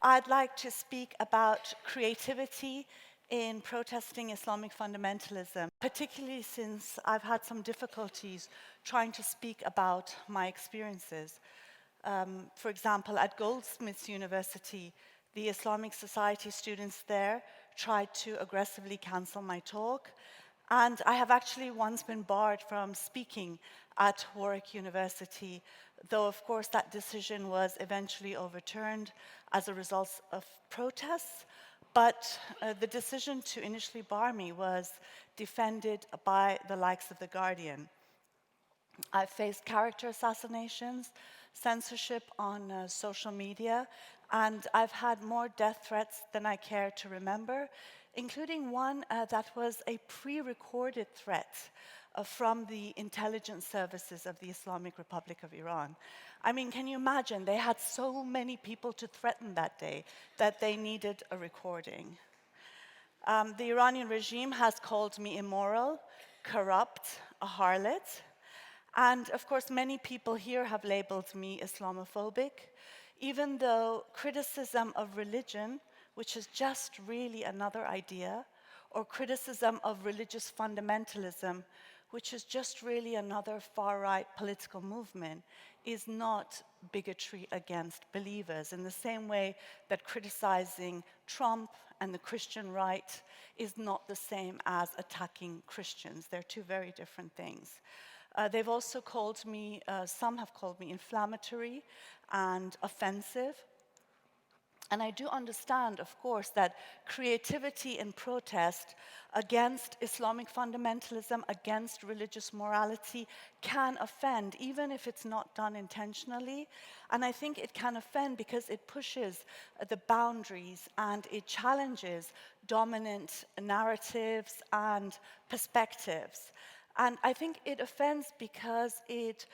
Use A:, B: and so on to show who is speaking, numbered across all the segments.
A: I'd like to speak about creativity in protesting Islamic fundamentalism, particularly since I've had some difficulties trying to speak about my experiences. For example, at Goldsmiths University, the Islamic Society students there tried to aggressively cancel my talk, and I have actually once been barred from speaking at Warwick University, though of course that decision was eventually overturned as a result of protests. But the decision to initially bar me was defended by the likes of The Guardian. I've faced character assassinations, censorship on social media, and I've had more death threats than I care to remember, including one that was a pre-recorded threat from the intelligence services of the Islamic Republic of Iran. I mean, can you imagine? They had so many people to threaten that day that they needed a recording. The Iranian regime has called me immoral, corrupt, a harlot. And of course, many people here have labeled me Islamophobic, even though criticism of religion, which is just really another idea, or criticism of religious fundamentalism, which is just really another far-right political movement, is not bigotry against believers, in the same way that criticizing Trump and the Christian right is not the same as attacking Christians. They're two very different things. They've also called me, some have called me inflammatory and offensive. And I do understand, of course, that creativity in protest against Islamic fundamentalism, against religious morality, can offend, even if it's not done intentionally. And I think it can offend because it pushes the boundaries and it challenges dominant narratives and perspectives. And I think it offends because it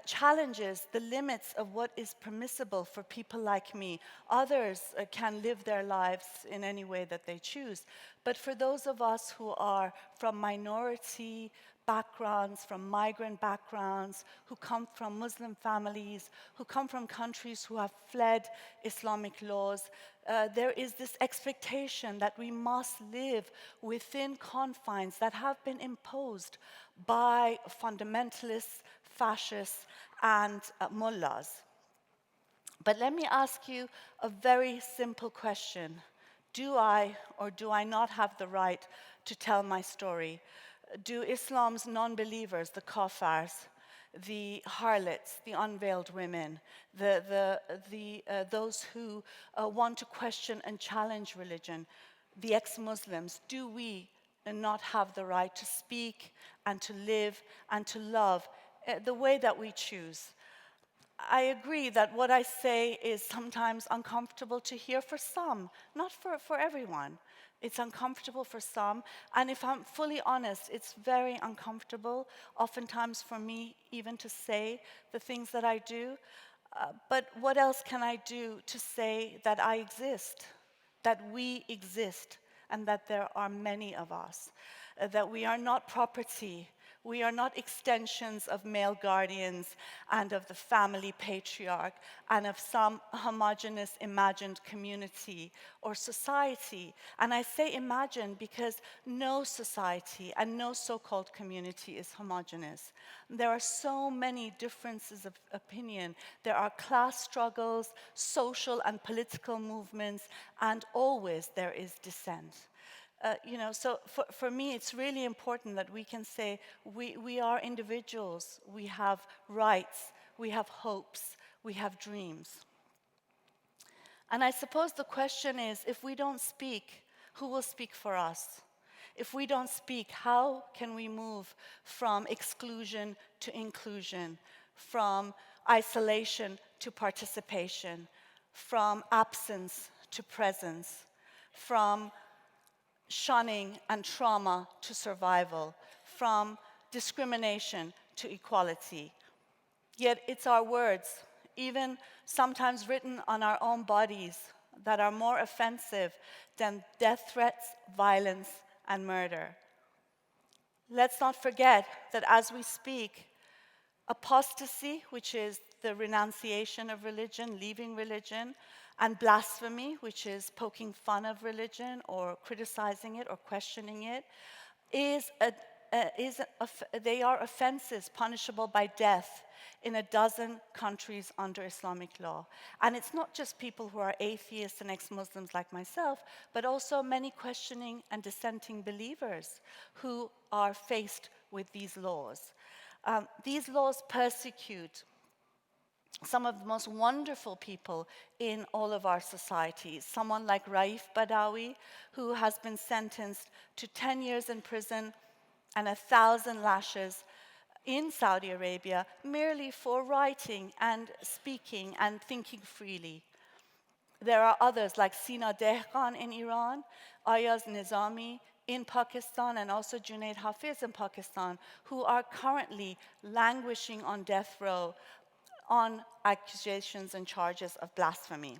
A: challenges the limits of what is permissible for people like me. Others can live their lives in any way that they choose. But for those of us who are from minority backgrounds, from migrant backgrounds, who come from Muslim families, who come from countries who have fled Islamic laws, there is this expectation that we must live within confines that have been imposed by fundamentalists, fascists, and mullahs. But let me ask you a very simple question. Do I or do I not have the right to tell my story? Do Islam's non-believers, the kuffars, the harlots, the unveiled women, those who want to question and challenge religion, the ex-Muslims, do we not have the right to speak and to live and to love the way that we choose? I agree that what I say is sometimes uncomfortable to hear for some, not for everyone. It's uncomfortable for some, and if I'm fully honest, it's very uncomfortable, oftentimes for me even to say the things that I do. But what else can I do to say that I exist, that we exist, and that there are many of us, that we are not property, we are not extensions of male guardians and of the family patriarch and of some homogeneous imagined community or society. And I say imagined because no society and no so-called community is homogeneous. There are so many differences of opinion. There are class struggles, social and political movements, and always there is dissent. So for me, it's really important that we can say we are individuals, we have rights, we have hopes, we have dreams. And I suppose the question is, if we don't speak, who will speak for us? If we don't speak, how can we move from exclusion to inclusion, from isolation to participation, from absence to presence, from shunning and trauma to survival, from discrimination to equality? Yet it's our words, even sometimes written on our own bodies, that are more offensive than death threats, violence, and murder. Let's not forget that as we speak, apostasy, which is the renunciation of religion, leaving religion, And blasphemy, which is poking fun of religion or criticizing it or questioning it, they are offenses punishable by death in a dozen countries under Islamic law. And it's not just people who are atheists and ex-Muslims like myself, but also many questioning and dissenting believers who are faced with these laws. These laws persecute some of the most wonderful people in all of our societies. Someone like Raif Badawi, who has been sentenced to 10 years in prison and 1,000 lashes in Saudi Arabia merely for writing and speaking and thinking freely. There are others like Sina Dehqan in Iran, Ayaz Nizami in Pakistan, and also Junaid Hafiz in Pakistan, who are currently languishing on death row on accusations and charges of blasphemy.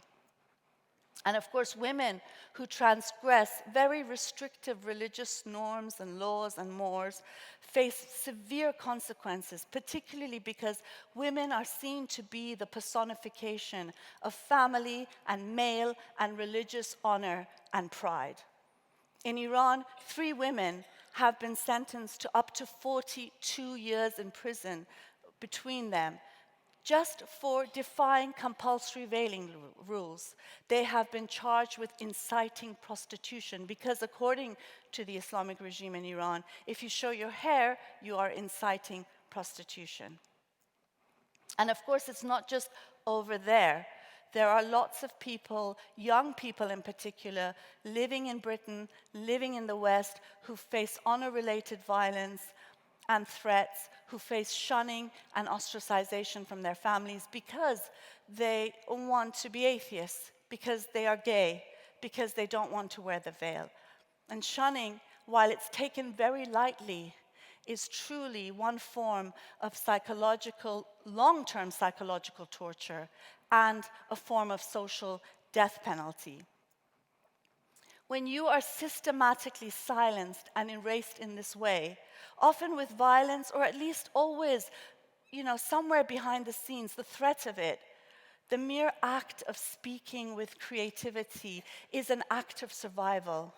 A: And of course, women who transgress very restrictive religious norms and laws and mores face severe consequences, particularly because women are seen to be the personification of family and male and religious honor and pride. In Iran, 3 women have been sentenced to up to 42 years in prison between them, just for defying compulsory veiling rules. They have been charged with inciting prostitution because according to the Islamic regime in Iran, if you show your hair, you are inciting prostitution. And of course, it's not just over there. There are lots of people, young people in particular, living in Britain, living in the West, who face honor-related violence and threats, who face shunning and ostracization from their families because they want to be atheists, because they are gay, because they don't want to wear the veil. And shunning, while it's taken very lightly, is truly one form of long-term psychological torture and a form of social death penalty. When you are systematically silenced and erased in this way, often with violence, or at least always, somewhere behind the scenes, the threat of it, the mere act of speaking with creativity is an act of survival.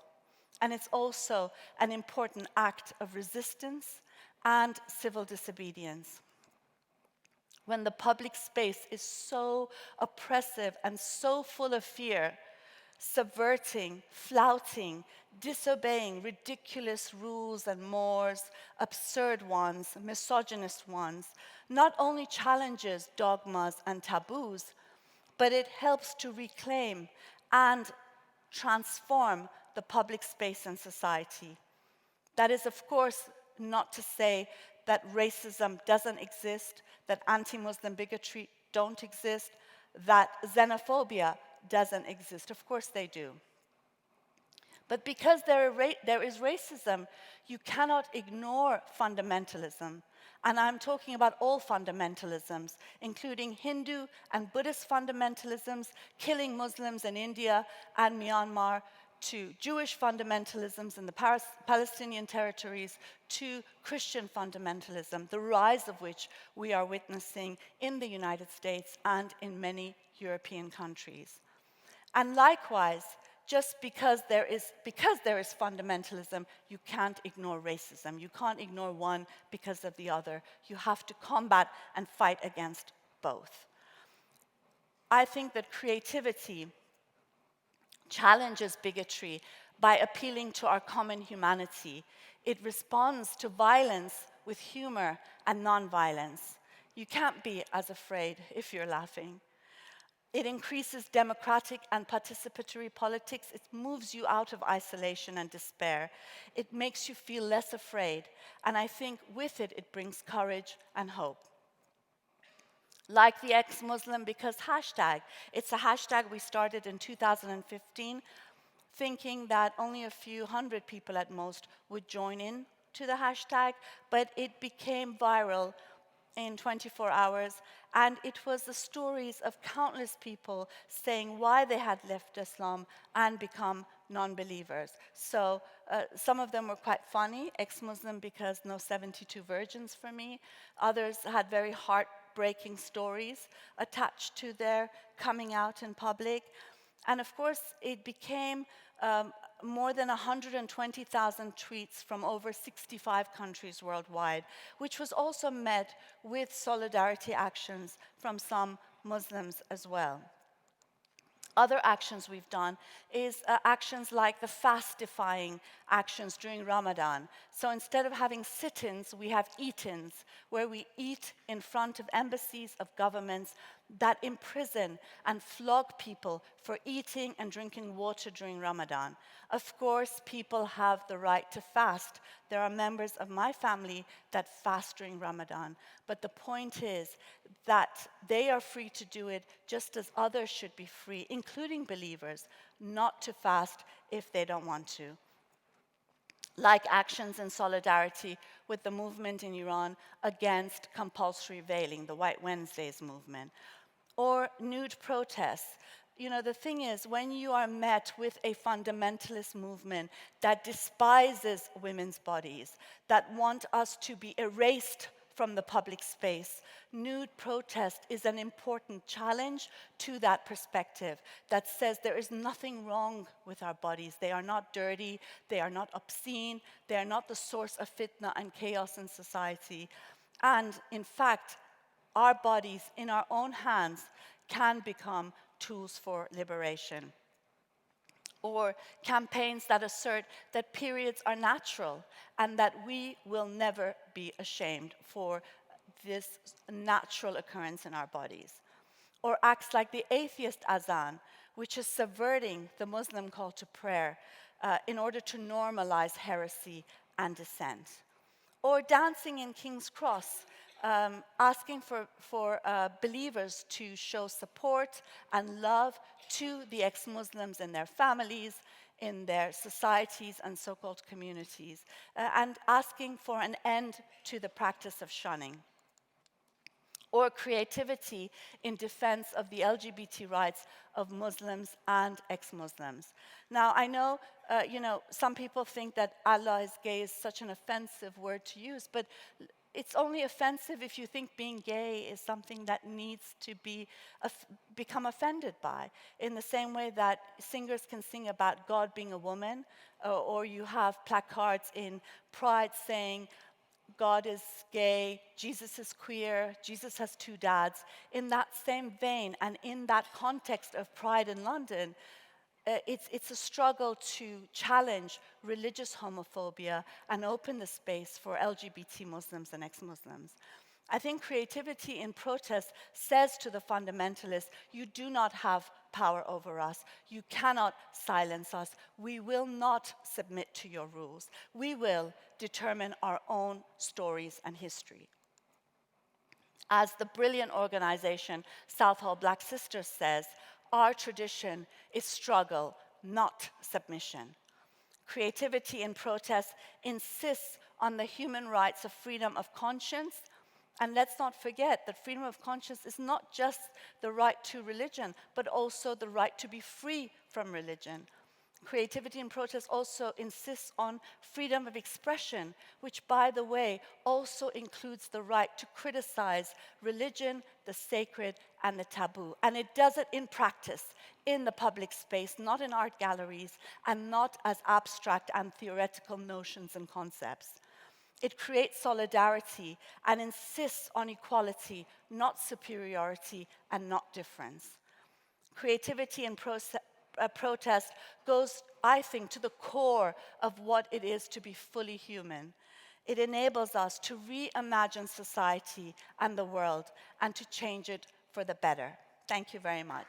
A: And it's also an important act of resistance and civil disobedience. When the public space is so oppressive and so full of fear, subverting, flouting, disobeying ridiculous rules and mores, absurd ones, misogynist ones, not only challenges dogmas and taboos, but it helps to reclaim and transform the public space and society. That is, of course, not to say that racism doesn't exist, that anti-Muslim bigotry don't exist, that xenophobia doesn't exist. Of course they do. But because there is racism, you cannot ignore fundamentalism. And I'm talking about all fundamentalisms, including Hindu and Buddhist fundamentalisms, killing Muslims in India and Myanmar, to Jewish fundamentalisms in the Palestinian territories, to Christian fundamentalism, the rise of which we are witnessing in the United States and in many European countries. And likewise, just because there is fundamentalism, you can't ignore racism. You can't ignore one because of the other. You have to combat and fight against both. I think that creativity challenges bigotry by appealing to our common humanity. It responds to violence with humor and nonviolence. You can't be as afraid if you're laughing. It increases democratic and participatory politics. It moves you out of isolation and despair. It makes you feel less afraid. And I think with it, it brings courage and hope. Like the ex-Muslim because hashtag. It's a hashtag we started in 2015, thinking that only a few hundred people at most would join in to the hashtag, but it became viral in 24 hours, and it was the stories of countless people saying why they had left Islam and become non-believers. So some of them were quite funny, ex-Muslim because no 72 virgins for me. Others had very heartbreaking heartbreaking stories attached to their coming out in public. And of course, it became more than 120,000 tweets from over 65 countries worldwide, which was also met with solidarity actions from some Muslims as well. Other actions we've done is actions like the fast-defying actions during Ramadan. So instead of having sit-ins, we have eat-ins, where we eat in front of embassies of governments that imprison and flog people for eating and drinking water during Ramadan. Of course, people have the right to fast. There are members of my family that fast during Ramadan. But the point is that they are free to do it just as others should be free, including believers, not to fast if they don't want to. Like actions in solidarity with the movement in Iran against compulsory veiling, the White Wednesdays movement, or nude protests. You know, the thing is, when you are met with a fundamentalist movement that despises women's bodies, that want us to be erased from the public space, nude protest is an important challenge to that perspective that says there is nothing wrong with our bodies. They are not dirty, they are not obscene, they are not the source of fitna and chaos in society. And in fact, our bodies in our own hands can become tools for liberation. Or campaigns that assert that periods are natural and that we will never be ashamed for this natural occurrence in our bodies. Or acts like the atheist azan, which is subverting the Muslim call to prayer in order to normalize heresy and dissent. Or dancing in King's Cross, asking for believers to show support and love to the ex-Muslims in their families, in their societies and so-called communities, and asking for an end to the practice of shunning. Or creativity in defense of the LGBT rights of Muslims and ex-Muslims. Now, I know, some people think that Allah is gay is such an offensive word to use, but it's only offensive if you think being gay is something that needs to become offended by. In the same way that singers can sing about God being a woman, or you have placards in Pride saying, God is gay, Jesus is queer, Jesus has two dads. In that same vein and in that context of Pride in London, it's a struggle to challenge religious homophobia and open the space for LGBT Muslims and ex-Muslims. I think creativity in protest says to the fundamentalists, you do not have power over us. You cannot silence us. We will not submit to your rules. We will determine our own stories and history. As the brilliant organization Southall Black Sisters says, our tradition is struggle, not submission. Creativity in protest insists on the human rights of freedom of conscience. And let's not forget that freedom of conscience is not just the right to religion, but also the right to be free from religion. Creativity in protest also insists on freedom of expression, which, by the way, also includes the right to criticize religion, the sacred, and the taboo. And it does it in practice, in the public space, not in art galleries, and not as abstract and theoretical notions and concepts. It creates solidarity and insists on equality, not superiority and not difference. Creativity in protest goes, I think, to the core of what it is to be fully human. It enables us to reimagine society and the world and to change it for the better. Thank you very much.